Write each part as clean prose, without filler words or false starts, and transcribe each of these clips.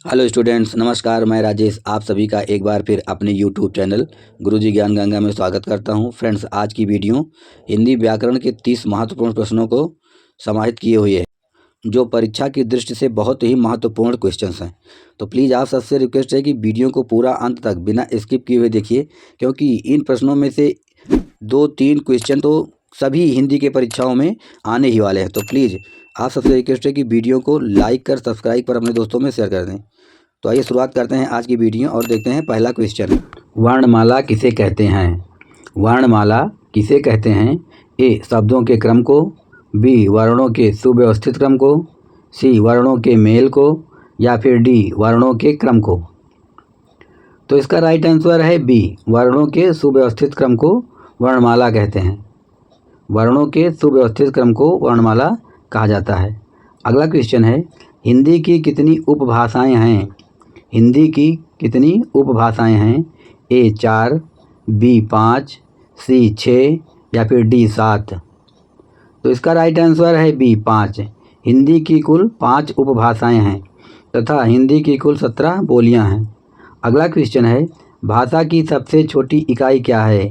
Hello students, नमस्कार। मैं राजेश आप सभी का एक बार फिर अपने यूट्यूब चैनल गुरुजी ज्ञान गंगा में स्वागत करता हूं। फ्रेंड्स, आज की वीडियो हिंदी व्याकरण के 30 महत्वपूर्ण प्रश्नों को समाहित किए हुए है, जो परीक्षा की दृष्टि से बहुत ही महत्वपूर्ण क्वेश्चंस हैं। तो प्लीज़ आप सबसे रिक्वेस्ट है कि वीडियो को पूरा अंत तक बिना स्किप किए हुए देखिए, क्योंकि इन प्रश्नों में से 2-3 क्वेश्चन तो सभी हिंदी के परीक्षाओं में आने ही वाले हैं। तो प्लीज़ आप सबसे रिक्वेस्ट है कि वीडियो को लाइक कर सब्सक्राइब कर अपने दोस्तों में शेयर कर दें। तो आइए शुरुआत करते हैं आज की वीडियो और देखते हैं पहला क्वेश्चन। वर्णमाला किसे कहते हैं? वर्णमाला किसे कहते हैं? ए, शब्दों के क्रम को, बी, वर्णों के सुव्यवस्थित क्रम को, सी, वर्णों के मेल को, या फिर डी, वर्णों के क्रम को। तो इसका राइट आंसर है बी, वर्णों के सुव्यवस्थित क्रम को वर्णमाला कहते हैं। वर्णों के सुव्यवस्थित क्रम को वर्णमाला कहा जाता है। अगला क्वेश्चन है, हिंदी की कितनी उपभाषाएं हैं? हिंदी की कितनी उपभाषाएं हैं? ए 4, बी 5, सी 6, या फिर डी 7। तो इसका राइट आंसर है बी 5। हिंदी की कुल 5 उपभाषाएं हैं तथा हिंदी की कुल 17 बोलियां हैं। अगला क्वेश्चन है, भाषा की सबसे छोटी इकाई क्या है?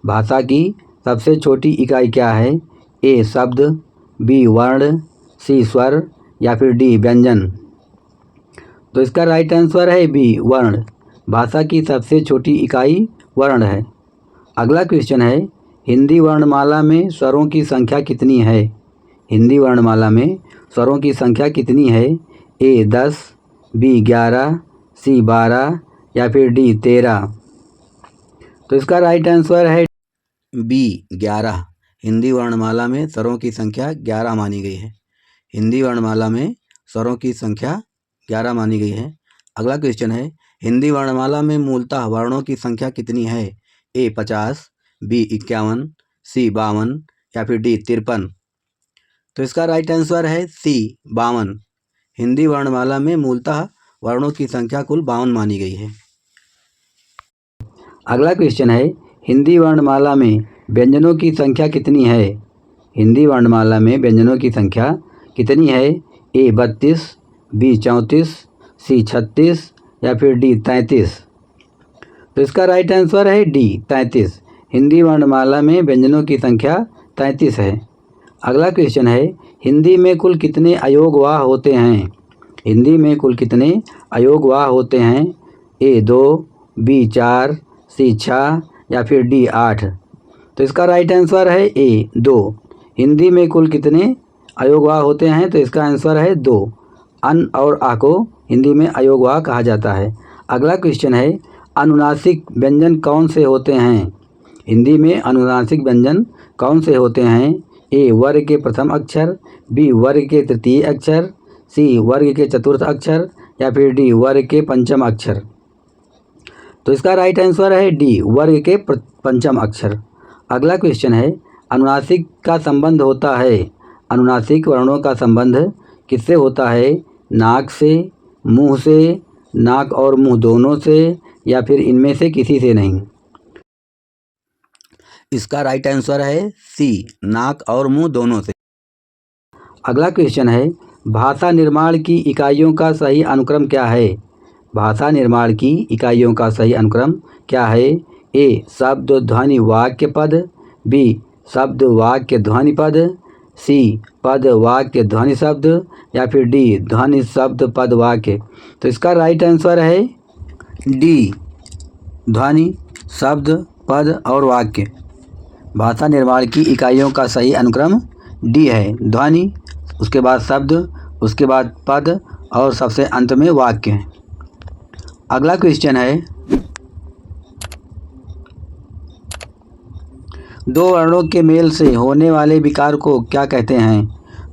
भाषा की सबसे छोटी इकाई क्या है? ए शब्द, बी वर्ण, सी स्वर, या फिर डी व्यंजन। तो इसका राइट आंसर है बी वर्ण। भाषा की सबसे छोटी इकाई वर्ण है। अगला क्वेश्चन है, हिंदी वर्णमाला में स्वरों की संख्या कितनी है? हिंदी वर्णमाला में स्वरों की संख्या कितनी है? ए 10, बी 11, सी 12, या फिर डी 13। तो इसका राइट आंसर है बी 11। हिंदी वर्णमाला में स्वरों की संख्या 11 मानी गई है। हिंदी वर्णमाला में स्वरों की संख्या 11 मानी गई है। अगला क्वेश्चन है, हिंदी वर्णमाला में मूलतः वर्णों की संख्या कितनी है? ए 50, बी 51, सी 52, या फिर डी 53। तो इसका राइट आंसर है सी 52। हिंदी वर्णमाला में मूलतः वर्णों की संख्या कुल 52 मानी गई है। अगला क्वेश्चन है, हिंदी वर्णमाला में व्यंजनों की संख्या कितनी है? हिंदी वर्णमाला में व्यंजनों की संख्या कितनी है? ए 32, बी 34, सी 36, या फिर डी 33। तो इसका राइट आंसर है डी 33। हिंदी वर्णमाला में व्यंजनों की संख्या 33 है। अगला क्वेश्चन है, हिंदी में कुल कितने अयोगवाह होते हैं? हिंदी में कुल कितने अयोगवाह होते हैं? ए 2, बी 4, सी 6, या फिर डी 8। तो इसका राइट आंसर है ए 2। हिंदी में कुल कितने अयोगवाह होते हैं? तो इसका आंसर है 2। अन और आ को हिंदी में अयोगवाह कहा जाता है। अगला क्वेश्चन है, अनुनासिक व्यंजन कौन से होते हैं? हिंदी में अनुनासिक व्यंजन कौन से होते हैं? ए वर्ग के प्रथम अक्षर, बी वर्ग के तृतीय अक्षर, सी वर्ग के चतुर्थ अक्षर, या फिर डी वर्ग के पंचम अक्षर। तो इसका राइट आंसर है डी वर्ग के पंचम अक्षर। अगला क्वेश्चन है, अनुनासिक का संबंध होता है, अनुनासिक वर्णों का संबंध किससे होता है? नाक से, मुंह से, नाक और मुंह दोनों से, या फिर इनमें से किसी से नहीं। इसका राइट आंसर है सी, नाक और मुंह दोनों से। अगला क्वेश्चन है, भाषा निर्माण की इकाइयों का सही अनुक्रम क्या है? भाषा निर्माण की इकाइयों का सही अनुक्रम क्या है? ए शब्द ध्वनि वाक्य पद, बी शब्द वाक्य ध्वनि पद, सी पद वाक्य ध्वनि शब्द, या फिर डी ध्वनि शब्द पद वाक्य। तो इसका राइट आंसर है डी ध्वनि शब्द पद और वाक्य। भाषा निर्माण की इकाइयों का सही अनुक्रम डी है। ध्वनि, उसके बाद शब्द, उसके बाद पद, और सबसे अंत में वाक्य। अगला क्वेश्चन है, दो वर्णों के मेल से होने वाले विकार को क्या कहते हैं?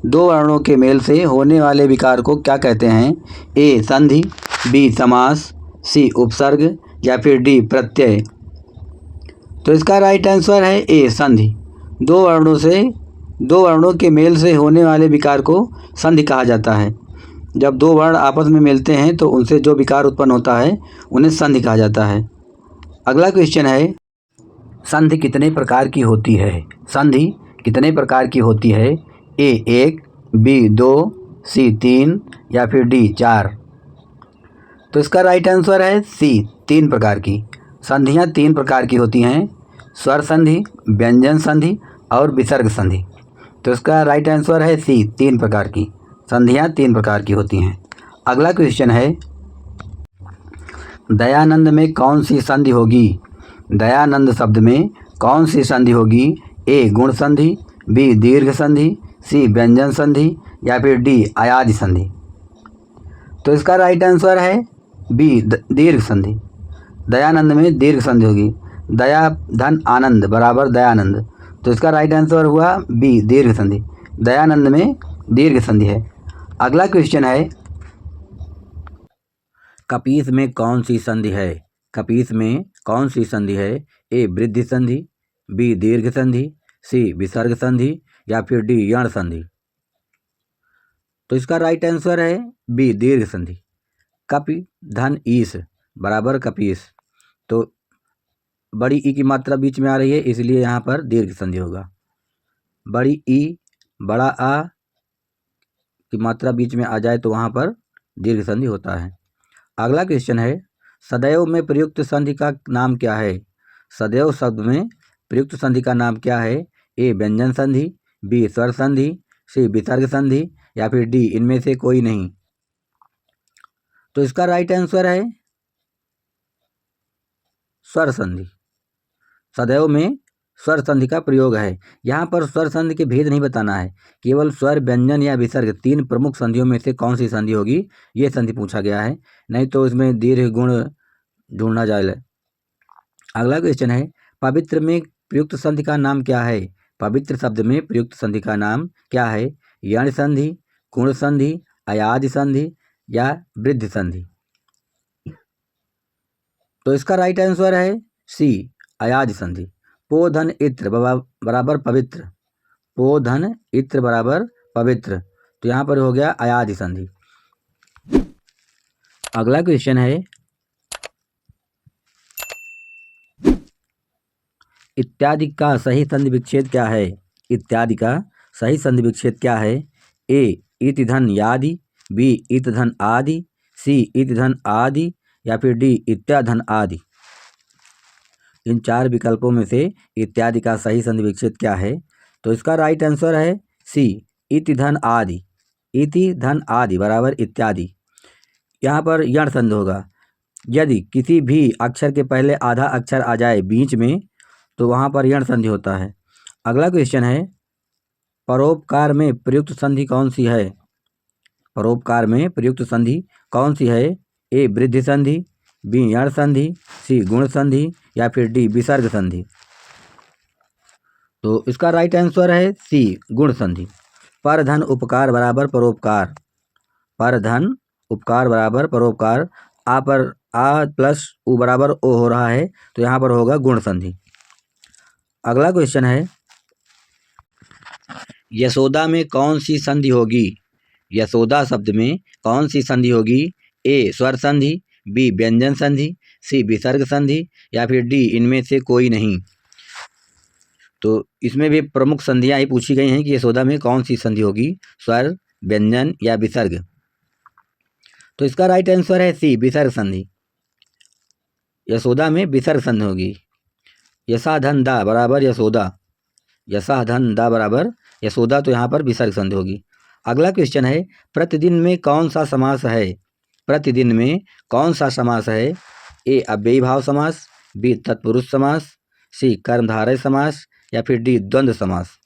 दो वर्णों के मेल से होने वाले विकार को क्या कहते हैं? ए संधि, बी समास, सी उपसर्ग, या फिर डी प्रत्यय। तो इसका राइट आंसर है ए संधि। दो वर्णों के मेल से होने वाले विकार को संधि कहा जाता है। जब दो वर्ण आपस में मिलते हैं तो उनसे जो विकार उत्पन्न होता है उन्हें संधि कहा जाता है। अगला क्वेश्चन है, संधि कितने प्रकार की होती है? संधि कितने प्रकार की होती है? ए 1, बी 2, सी 3, या फिर डी 4। तो इसका राइट आंसर है सी, 3 प्रकार की। संधियाँ 3 प्रकार की होती हैं, स्वर संधि, व्यंजन संधि और विसर्ग संधि। तो इसका राइट आंसर है सी, 3 प्रकार की। संधियाँ 3 प्रकार की होती हैं। अगला क्वेश्चन है, दयानंद में कौन सी संधि होगी? दयानंद शब्द में कौन सी संधि होगी? ए गुण संधि, बी दीर्घ संधि, सी व्यंजन संधि या फिर डी अयाज संधि। तो इसका राइट आंसर है बी दीर्घ संधि। दयानंद में दीर्घ संधि होगी। दया धन आनंद बराबर दयानंद। तो इसका राइट आंसर हुआ बी दीर्घ संधि। दयानंद में दीर्घ संधि है। अगला क्वेश्चन है, कपीस में कौन सी संधि है? कपीस में कौन सी संधि है? ए वृद्धि संधि, बी दीर्घ संधि, सी विसर्ग संधि या फिर डी यण संधि। तो इसका राइट आंसर है बी दीर्घ संधि। कपि धन ईस बराबर कपीस। तो बड़ी ई की मात्रा बीच में आ रही है, इसलिए यहाँ पर दीर्घ संधि होगा। बड़ी ई बड़ा आ की मात्रा बीच में आ जाए तो वहाँ पर दीर्घ संधि होता है। अगला क्वेश्चन है, सदैव में प्रयुक्त संधि का नाम क्या है? सदैव शब्द में प्रयुक्त संधि का नाम क्या है? ए व्यंजन संधि, बी स्वर संधि, सी विसर्ग संधि या फिर डी इनमें से कोई नहीं। तो इसका राइट आंसर है स्वर संधि। सदैव में स्वर संधि का प्रयोग है। यहाँ पर स्वर संधि के भेद नहीं बताना है, केवल स्वर व्यंजन या विसर्ग 3 प्रमुख संधियों में से कौन सी संधि होगी ये संधि पूछा गया है, नहीं तो इसमें दीर्घ गुण ढूंढना जाए। अगला क्वेश्चन है, पवित्र में प्रयुक्त संधि का नाम क्या है? पवित्र शब्द में प्रयुक्त संधि का नाम क्या है? यण संधि, गुण संधि, अयाज संधि या वृद्धि संधि। तो इसका राइट आंसर है सी अयाज संधि। पो धन इत्र बराबर पवित्र। पो धन इत्र बराबर पवित्र। तो यहाँ पर हो गया अयाज संधि। अगला क्वेश्चन है, इत्यादि का सही संधि विच्छेद क्या है? इत्यादि का सही संधि विच्छेद क्या है? ए इति धन यादि, बी इति धन आदि, सी इति धन आदि या फिर डी इत्याधन आदि। इन 4 विकल्पों में से इत्यादि का सही संधि विच्छेद क्या है? तो इसका राइट आंसर है सी इति धन आदि। इति धन आदि बराबर इत्यादि। यहाँ पर यण संधि होगा। यदि किसी भी अक्षर के पहले आधा अक्षर आ जाए बीच में तो वहाँ पर यण संधि होता है। अगला क्वेश्चन है, परोपकार में प्रयुक्त संधि कौन सी है? परोपकार में प्रयुक्त संधि कौन सी है? ए वृद्धि संधि, बी यण संधि, सी गुण संधि या फिर डी विसर्ग संधि। तो इसका राइट आंसर है सी गुण संधि। पर धन उपकार बराबर परोपकार। पर धन उपकार बराबर परोपकार। आ पर आ प्लस उ बराबर ओ हो रहा है, तो यहाँ पर होगा गुण संधि। अगला क्वेश्चन है, यशोदा में कौन सी संधि होगी? यशोदा शब्द में कौन सी संधि होगी? ए स्वर संधि, बी व्यंजन संधि, सी विसर्ग संधि या फिर डी इनमें से कोई नहीं। तो इसमें भी प्रमुख संधियां ही पूछी गई हैं कि यशोदा में कौन सी संधि होगी, स्वर, व्यंजन या विसर्ग। तो इसका राइट आंसर है सी विसर्ग संधि। यशोदा में विसर्ग संधि होगी। यशा धन दा बराबर यशोदा। यशा धन दा बराबर यशोदा, तो यहाँ पर विसर्ग संधि होगी। अगला क्वेश्चन है, प्रतिदिन में कौन सा समास है? प्रतिदिन में कौन सा समास है? ए अव्ययी भाव समास, बी तत्पुरुष समास, सी कर्मधारय समास या फिर डी द्वंद्व समास।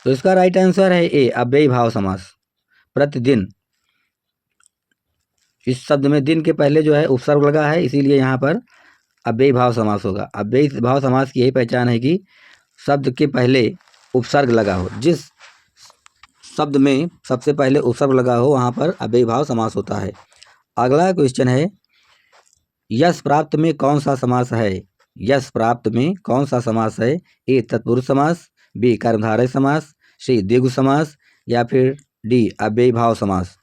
तो इसका राइट आंसर है ए अव्ययी भाव समास। प्रतिदिन, इस शब्द में दिन के पहले जो है उपसर्ग लगा है, इसीलिए यहाँ पर अव्ययी भाव समास होगा। अव्ययी भाव समास की यही पहचान है कि शब्द के पहले उपसर्ग लगा हो। जिस शब्द में सबसे पहले उपसर्ग लगा हो वहाँ पर अव्ययी भाव समास होता है। अगला क्वेश्चन है, यश प्राप्त में कौन सा समास है? यश प्राप्त में कौन सा समास है? ए तत्पुरुष समास, बी कर्मधारय समास, सी द्विगु समास या फिर डी अव्ययी भाव समास।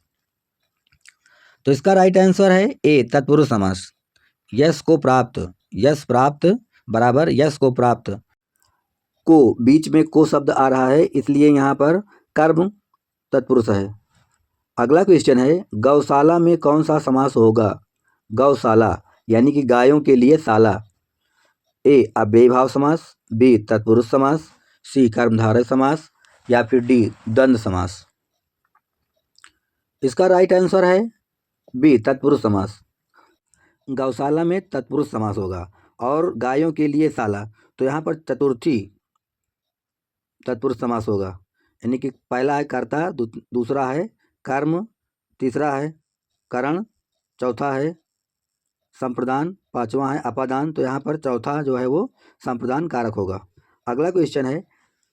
तो इसका राइट आंसर है ए तत्पुरुष समास। यश को प्राप्त, यश प्राप्त बराबर यश को प्राप्त। को बीच में को शब्द आ रहा है, इसलिए यहाँ पर कर्म तत्पुरुष है। अगला क्वेश्चन है, गौशाला में कौन सा समास होगा? गौशाला यानी कि गायों के लिए शाला। ए अव्ययीभाव समास, बी तत्पुरुष समास, सी कर्मधारय समास या फिर डी द्वंद्व समास। इसका राइट आंसर है बी तत्पुरुष समास। गौशाला में तत्पुरुष समास होगा और गायों के लिए शाला, तो यहाँ पर चतुर्थी तत्पुरुष समास होगा, यानी कि पहला है कर्ता, दूसरा है कर्म, तीसरा है करण, चौथा है संप्रदान, पांचवा है अपादान। तो यहाँ पर चौथा जो है वो संप्रदान कारक होगा। अगला क्वेश्चन है,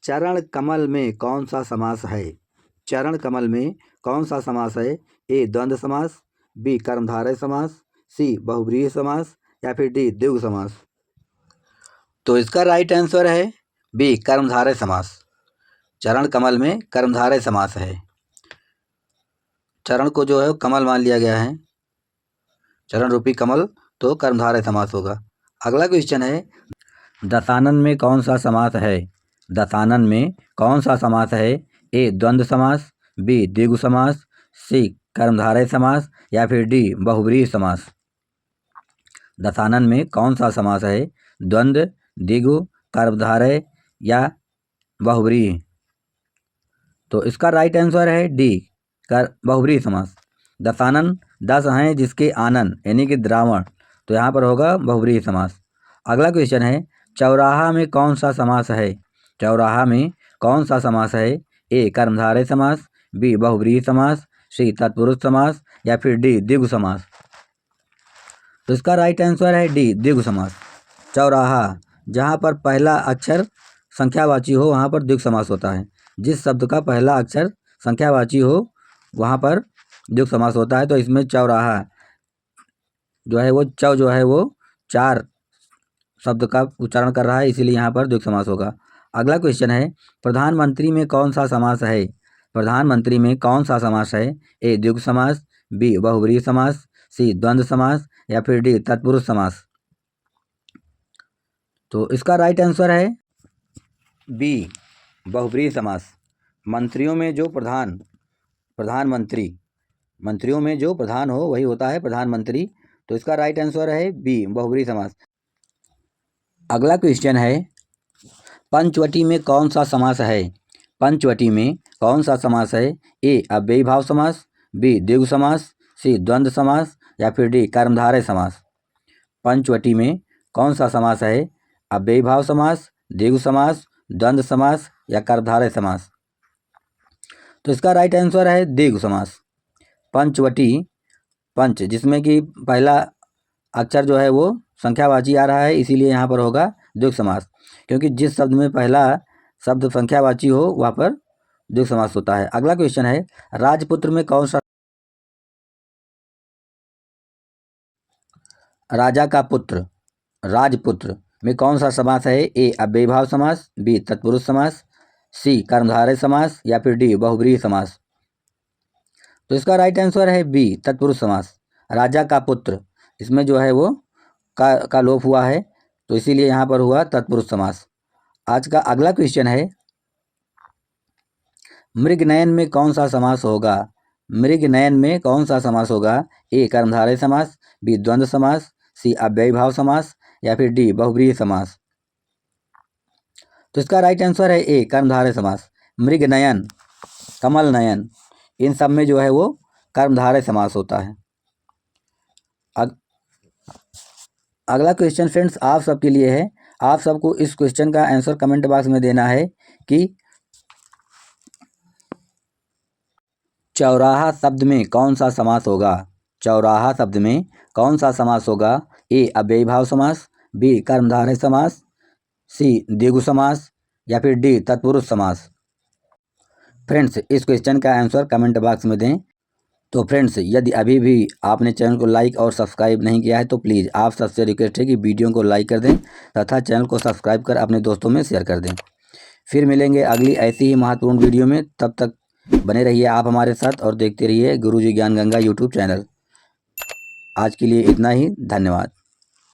चरण कमल में कौन सा समास है? चरण कमल में कौन सा समास है? ए द्वंद्व समास, बी कर्मधारय समास, सी बहुव्रीहि समास या फिर डी द्विगु समास। तो इसका राइट आंसर है बी कर्मधारय समास। चरण कमल में कर्मधारय समास है। चरण को जो है कमल मान लिया गया है, चरण रूपी कमल, तो कर्मधारय समास होगा। अगला क्वेश्चन है, दशानन में कौन सा समास है? दशानन में कौन सा समास है? ए द्वंद्व समास, बी द्विगु समास, सी कर्मधारय समास या फिर डी बहुव्रीहि समास। दशानन में कौन सा समास है? द्वंद्व, द्विगु, कर्मधारय या बहुव्रीहि। तो इसका राइट आंसर है डी बहुव्रीहि समास। दशानन 10 हैं जिसके आनन यानी कि द्रावण, तो यहाँ पर होगा बहुव्रीहि समास। अगला क्वेश्चन है, चौराहा में कौन सा समास है? चौराहा में कौन सा समास है? ए कर्मधारय समास, बी बहुव्रीहि समास, सी तत्पुरुष समास या फिर डी द्विगु समास। तो इसका राइट आंसर है डी द्विगु समास। चौराहा, जहाँ पर पहला अक्षर संख्यावाची हो वहाँ पर द्विगु समास होता है। जिस शब्द का पहला अक्षर संख्यावाची हो वहाँ पर द्विगु समास होता है। तो इसमें चौराहा जो है वो जो है वो 4 शब्द का उच्चारण कर रहा है, इसीलिए यहाँ पर द्विगु समास होगा। अगला क्वेश्चन है, प्रधानमंत्री में कौन सा समास है? प्रधानमंत्री में कौन सा समास है? ए द्विगु समास, बी बहुव्रीहि समास, सी द्वंद्व समास या फिर डी तत्पुरुष समास। तो इसका राइट आंसर है बी बहुव्रीहि समास। मंत्रियों में जो मंत्रियों में जो प्रधान हो वही होता है प्रधानमंत्री। तो इसका राइट आंसर है बी बहुव्रीहि समास। अगला क्वेश्चन है, पंचवटी में कौन सा समास है? पंचवटी में कौन सा समास है? ए अव्ययीभाव समास, बी द्विगु समास, सी द्वंद्व समास या फिर डी कर्मधारय समास। पंचवटी में कौन सा समास है? अव्ययीभाव समास, द्विगु समास, द्वंद्व समास या कर्मधारय समास। तो इसका राइट आंसर है द्विगु समास। पंचवटी, पंच जिसमें कि पहला अक्षर जो है वो संख्यावाची आ रहा है, इसीलिए यहाँ पर होगा द्विगु समास, क्योंकि जिस शब्द में पहला शब्द संख्यावाची हो वहाँ पर द्विगु समास होता है। अगला क्वेश्चन है, राजपुत्र में कौन सा राजा का पुत्र, राजपुत्र में कौन सा समास है? ए अव्ययीभाव समास, बी तत्पुरुष समास, सी कर्मधारय समास या फिर डी बहुव्रीहि समास। तो इसका राइट आंसर है बी तत्पुरुष समास। राजा का पुत्र, इसमें जो है वो का लोप हुआ है, तो इसीलिए यहाँ पर हुआ तत्पुरुष समास। आज का अगला क्वेश्चन है, मृगनयन में कौन सा समास होगा? मृगनयन में कौन सा समास होगा? ए कर्मधारय समास, बी द्वंद्व समास, सी अव्ययीभाव समास या फिर डी बहुव्रीहि समास। तो इसका राइट आंसर है ए कर्मधारय समास। मृगनयन, कमल नयन, इन सब में जो है वो कर्मधारय समास होता है। अगला क्वेश्चन फ्रेंड्स आप सबके लिए है। आप सबको इस क्वेश्चन का आंसर कमेंट बॉक्स में देना है कि चौराहा शब्द में कौन सा समास होगा? चौराहा शब्द में कौन सा समास होगा? ए अव्ययीभाव समास, बी कर्मधारय समास, सी द्विगु समास या फिर डी तत्पुरुष समास। फ्रेंड्स इस क्वेश्चन का आंसर कमेंट बॉक्स में दें। तो फ्रेंड्स यदि अभी भी आपने चैनल को लाइक और सब्सक्राइब नहीं किया है तो प्लीज़ आप सबसे रिक्वेस्ट है कि वीडियो को लाइक कर दें तथा चैनल को सब्सक्राइब कर अपने दोस्तों में शेयर कर दें। फिर मिलेंगे अगली ऐसी ही महत्वपूर्ण वीडियो में, तब तक बने रहिए आप हमारे साथ और देखते रहिए गुरुजी ज्ञान गंगा यूट्यूब चैनल। आज के लिए इतना ही, धन्यवाद।